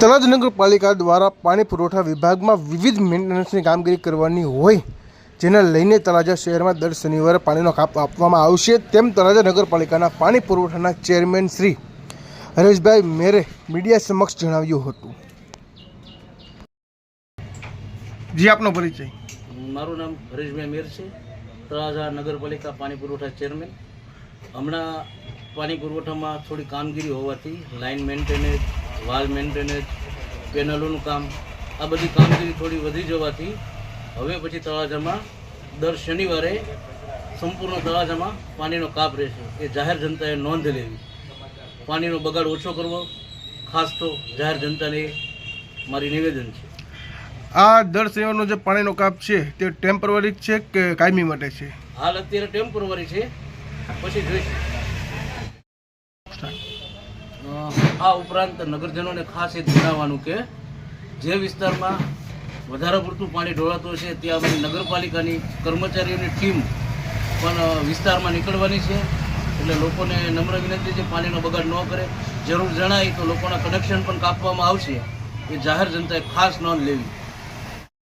તળાજા નગરપાલિકા દ્વારા પાણી પુરવઠા વિભાગમાં વિવિધ મેન્ટેનન્સની કામગીરી કરવાની હોય, જેને લઈને તળાજા શહેરમાં દર શનિવારે પાણીનો કાપ આપવામાં આવશે, તેમ તળાજા નગરપાલિકાના પાણી પુરવઠાના ચેરમેન શ્રી હરેશભાઈ મેરે મીડિયા સમક્ષ જણાવ્યું હતું. જી, આપનો પરિચય. મારું નામ હરેશભાઈ મેર છે, તળાજા નગરપાલિકા પાણી પુરવઠા ચેરમેન. હમણાં પાણી પુરવઠામાં થોડી કામગીરી હોવાથી લાઇન મેન્ટેનન્સ, વાલ મેન્ટેનન્સ, પેનલોનું કામ, આ બધી કામગીરી થોડી વધી જવાથી હવે પછી તળાજામાં દર શનિવારે સંપૂર્ણ તળાજામાં પાણીનો કાપ રહેશે. એ જાહેર જનતાએ નોંધ લેવી, પાણીનો બગાડ ઓછો કરવો, ખાસ તો જાહેર જનતાને મારી નિવેદન છે. આ દર શનિવારનો જે પાણીનો કાપ છે તે ટેમ્પરરી છે કે કાયમી માટે છે? હાલ અત્યારે ટેમ્પરરી છે, પછી જોઈશું. આ ઉપરાંત નગરજનોને ખાસ એ જણાવવાનું કે જે વિસ્તારમાં વધારે પૂરતું પાણી ઢોળાતું હશે ત્યાં અમારી નગરપાલિકાની કર્મચારીઓની ટીમ પણ વિસ્તારમાં નીકળવાની છે. એટલે લોકોને નમ્ર વિનંતી છે, પાણીનો બગાડ ન કરે. જરૂર જણાય તો લોકોના કનેક્શન પણ કાપવામાં આવશે, એ જાહેર જનતાએ ખાસ નોંધ લેવી.